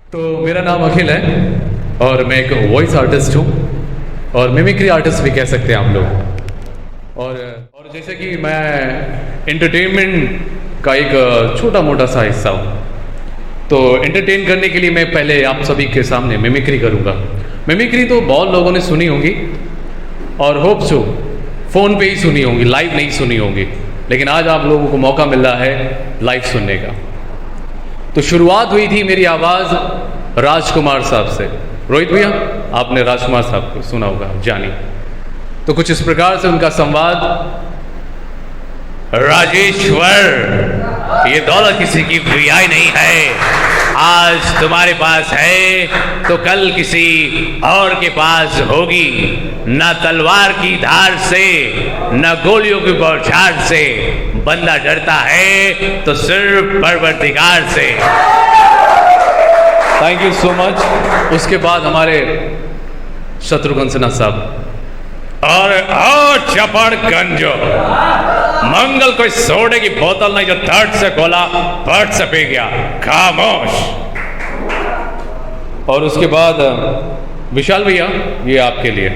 तो मेरा नाम अखिल है और मैं एक वॉइस आर्टिस्ट हूँ और मिमिक्री आर्टिस्ट भी कह सकते हैं आप लोग। और जैसे कि मैं एंटरटेनमेंट का एक छोटा मोटा सा हिस्सा हूँ, तो एंटरटेन करने के लिए मैं पहले आप सभी के सामने मिमिक्री करूँगा। मिमिक्री तो बहुत लोगों ने सुनी होगी और होप सो फ़ोन पे ही सुनी होंगी, लाइव नहीं सुनी होंगी, लेकिन आज आप लोगों को मौका मिल रहा है लाइव सुनने का। तो शुरुआत हुई थी मेरी आवाज़ राजकुमार साहब से। रोहित भैया, आपने राजकुमार साहब को सुना होगा, जानी। तो कुछ इस प्रकार से उनका संवाद। राजेश्वर, ये दौलत किसी की रियाई नहीं है। आज तुम्हारे पास है तो कल किसी और के पास होगी। न तलवार की धार से न गोलियों की बौछार से बंदा डरता है तो सिर्फ परवरदिगार से। Thank you so much. उसके बाद हमारे शत्रुघ्न सिन्हा साहब। और चपड़ गंजो, मंगल कोई सोडे की बोतल नहीं जो थर्ड से खोला फट से पी गया, खामोश। और उसके बाद विशाल भैया, ये आपके लिए,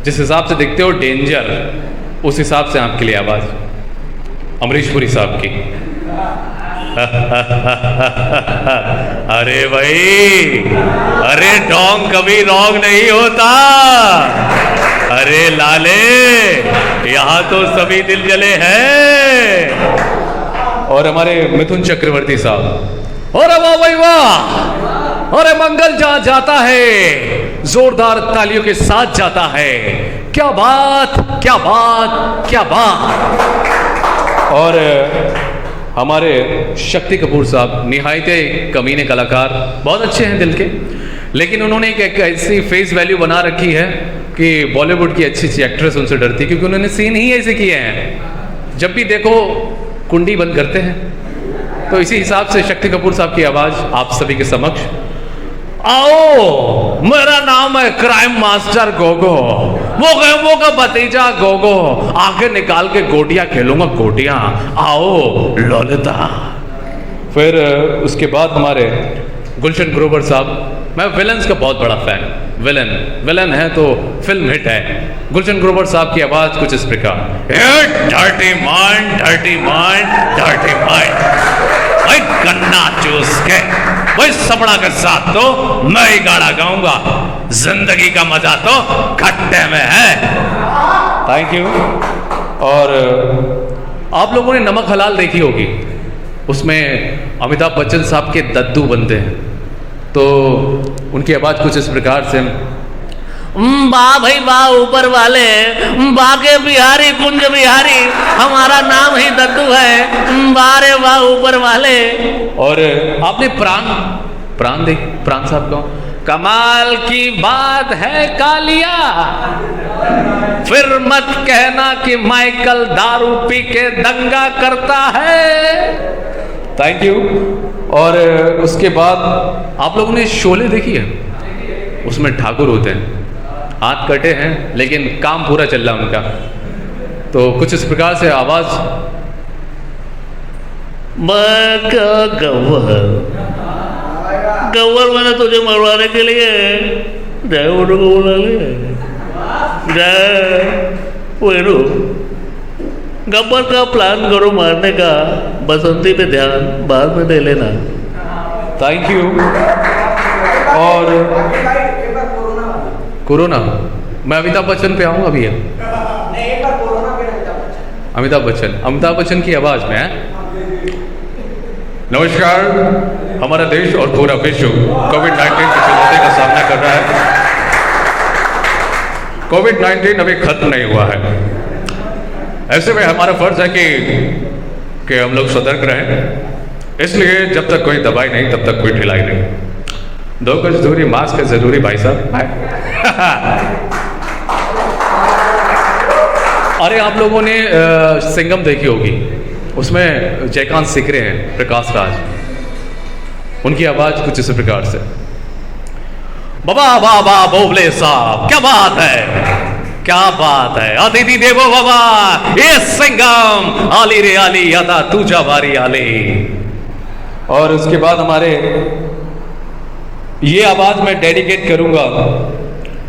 जिस हिसाब से दिखते हो डेंजर, उस हिसाब से आपके लिए आवाज अमरीश पुरी साहब की। अरे भाई, अरे डोंग कभी रॉन्ग नहीं होता। अरे लाले, यहाँ तो सभी दिल जले हैं। और हमारे मिथुन चक्रवर्ती साहब। और वाह भाई वाह, अरे मंगल जहां जाता है जोरदार तालियों के साथ जाता है। क्या बात, क्या बात, क्या बात। और हमारे शक्ति कपूर साहब, निहायत कमीने कलाकार, बहुत अच्छे हैं दिल के, लेकिन उन्होंने एक ऐसी फेस वैल्यू बना रखी है कि बॉलीवुड की अच्छी अच्छी एक्ट्रेस उनसे डरती है, क्योंकि उन्होंने सीन ही ऐसे किए हैं, जब भी देखो कुंडी बंद करते हैं। तो इसी हिसाब से शक्ति कपूर साहब की आवाज आप सभी के समक्ष। आओ, मेरा नाम है क्राइम मास्टर गोगो, वो का भतीजा गोगो, आंखें निकाल के गोटियां खेलूंगा, गोटियां। आओ ललिता। फिर उसके बाद हमारे गुलशन ग्रोवर साहब। मैं विलन्स का बहुत बड़ा फैन, विलन है तो फिल्म हिट है। गुलशन ग्रोवर साहब की आवाज कुछ इस प्रकार। Dirty mind, dirty mind, dirty mind. भाई गन्ना चूस के, भाई सबड़ा के साथ तो मैं ही गाना गाऊंगा। जिंदगी का मजा तो खट्टे में है। Thank you. और आप लोगों ने नमक हलाल देखी होगी, उसमें अमिताभ बच्चन साहब के दद्दू बनते हैं, तो उनकी आवाज कुछ इस प्रकार से। वाह भाई वाह, ऊपर वाले बाके बिहारी कुंज बिहारी, हमारा नाम ही दद्दू है। वाह वाह ऊपर वाले। और आपने प्राण साहब को। कमाल की बात है कालिया, फिर मत कहना कि माइकल दारू पी के दंगा करता है। Thank you. और उसके बाद आप लोगों ने शोले देखी है, उसमें ठाकुर होते हैं, हाथ कटे हैं लेकिन काम पूरा चल रहा उनका। तो कुछ इस प्रकार से आवाज। मैं क्या गव्वर मैंने तुझे मरवाने के लिए जय को बुला लिया। जय गब्बर का प्लान करो मारने का, बसंती पे ध्यान बाद में दे लेना। Thank you. और कोरोना, मैं अमिताभ बच्चन पे आऊँगा भैया। अमिताभ बच्चन की आवाज में है। नमस्कार, हमारा देश और पूरा विश्व कोविड-19 की चुनौती का सामना कर रहा है। कोविड-19 अभी खत्म नहीं हुआ है, ऐसे में हमारा फर्ज है कि हम लोग सतर्क रहें। इसलिए जब तक कोई दवाई नहीं तब तक कोई ढिलाई नहीं। 2 गज दूरी, मास्क है जरूरी भाई साहब। अरे आप लोगों ने सिंघम देखी होगी, उसमें जयकांत सिकरे हैं, प्रकाश राज, उनकी आवाज कुछ इस प्रकार से। बाबा बाबा बोबले साहब, क्या बात है, क्या बात है। अतिथि देवो बाबा, ये सिंघम आली रे आली, यादा तुझा बारी आली। और उसके बाद हमारे ये आवाज़ मैं डेडिकेट करूंगा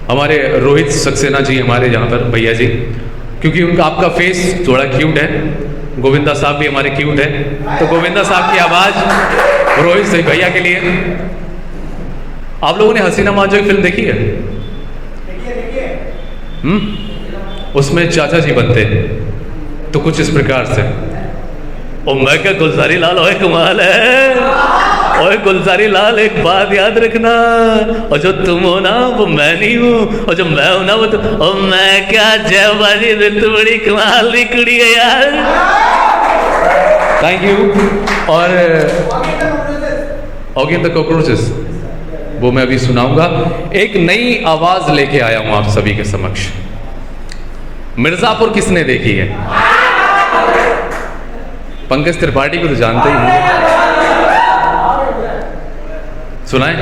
हमारे रोहित सक्सेना जी, हमारे यहाँ पर भैया जी, क्योंकि उनका आपका फेस थोड़ा क्यूट है। गोविंदा साहब भी हमारे क्यूट है, तो गोविंदा साहब की आवाज़ रोहित से भैया के लिए। आप लोगों ने हसीना मांझो की फिल्म देखी है? उसमें चाचा जी बनते हैं, तो कुछ इस प्रकार से। ओ मैं क्या गुलजारी लाल, ओए कमाल है, ओए गुलजारी लाल एक बात याद रखना, और जो तुम हो ना वो मैं नहीं हूँ, और जो मैं हूँ ना वो तुम। ओ मैं क्या जयबाजी, तू बड़ी कमाल की कुड़ी है यार। Thank you. और ऑगी एंड द कॉकरोचेस वो मैं अभी सुनाऊंगा। एक नई आवाज लेके आया हूं आप सभी के समक्ष। मिर्जापुर किसने देखी है? पंकज त्रिपाठी को तो जानते ही हैं, सुनाए।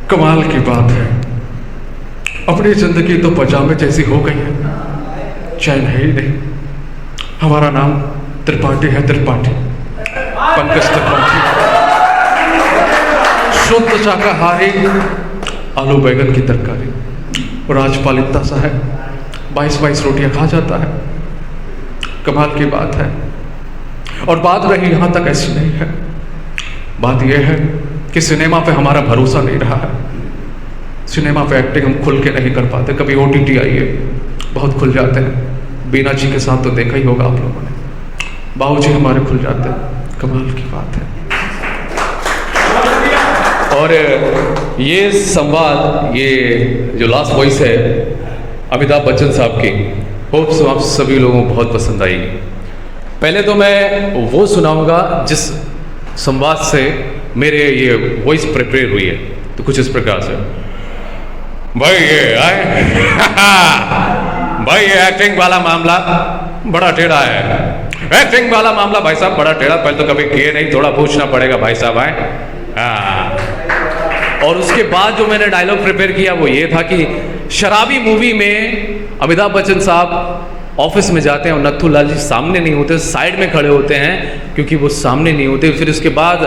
कमाल की बात है, अपनी जिंदगी तो पजामे जैसी हो गई है, चैन है ही नहीं। हमारा नाम त्रिपाठी है, त्रिपाठी, पंकज त्रिपाठी। शुद्ध शाकाहारी, आलू बैगन की तरकारी, राजपाल इतना सा है, 22 रोटियां खा जाता है। कमाल की बात है। और बात रही यहाँ तक ऐसी नहीं है, बात यह है कि सिनेमा पे हमारा भरोसा नहीं रहा है। सिनेमा पे एक्टिंग हम खुल के नहीं कर पाते। कभी OTT आई है, बहुत खुल जाते हैं। बीना जी के साथ तो देखा ही होगा आप लोगों ने, बाबूजी हमारे खुल जाते हैं। कमाल की बात है। और ये संवाद, ये जो लास्ट वॉइस है अमिताभ बच्चन साहब की, होप सो आप सभी लोगों को बहुत पसंद आएगी। पहले तो मैं वो सुनाऊंगा जिस संवाद से मेरे ये वॉइस प्रिपेयर हुई है, तो कुछ इस प्रकार से। भाई ये आए भाई ये एक्टिंग वाला मामला बड़ा टेढ़ा है, एक्टिंग वाला मामला भाई साहब बड़ा टेढ़ा। पहले तो कभी किए नहीं, थोड़ा पूछना पड़ेगा भाई साहब। आए हाँ। और उसके बाद जो मैंने डायलॉग प्रिपेयर किया वो ये था कि शराबी मूवी में अमिताभ बच्चन साहब ऑफिस में जाते हैं और नत्थू लाल जी सामने नहीं होते, साइड में खड़े होते हैं क्योंकि वो सामने नहीं होते। फिर उसके बाद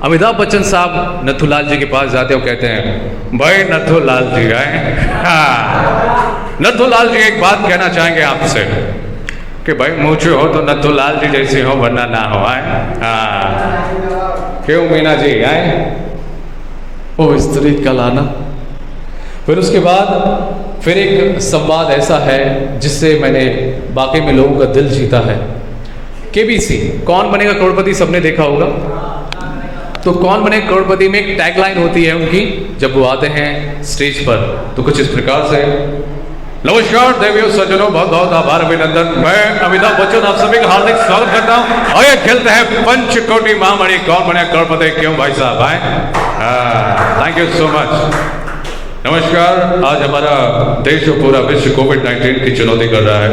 अमिताभ बच्चन साहब नत्थू लाल जी के पास जाते हैं और कहते हैं, भाई नत्थू लाल जी आए। हाँ, नत्थू लाल जी एक बात कहना चाहेंगे आपसे कि भाई मूछे हो तो नत्थू लाल जी जैसे हो, वरना ना हो। आए हाँ, क्यों मीना जी आए, ओ स्त्री का लाना। फिर उसके बाद फिर एक संवाद ऐसा है जिससे मैंने बाकी में लोगों का दिल जीता है। KBC कौन बनेगा करोड़पति सबने देखा होगा। तो कौन बनेगा करोड़पति में एक टैगलाइन होती है उनकी, जब वो आते हैं स्टेज पर, तो कुछ इस प्रकार से। नमस्कार देवियों सज्जनों, बहुत बहुत आभार अभिनंदन। मैं अमिताभ बच्चन आप सभी का हार्दिक स्वागत करता हूँ। और ये खेलते हैं पंचकोटि महामणि, कौन बने करोड़पति, क्यों भाई साहब आए। Thank you so much. नमस्कार। आज हमारा देश और पूरा विश्व कोविड-19 की चुनौती कर रहा है।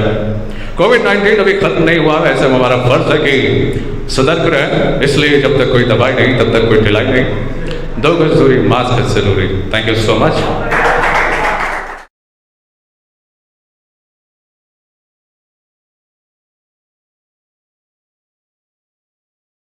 कोविड-19 अभी खत्म नहीं हुआ, ऐसे में हमारा फर्ज है कि सतर्क रहें। इसलिए जब तक कोई दवाई नहीं तब तक कोई ढिलाई नहीं। 2 गज दूरी, मास्क जरूरी। Thank you so much.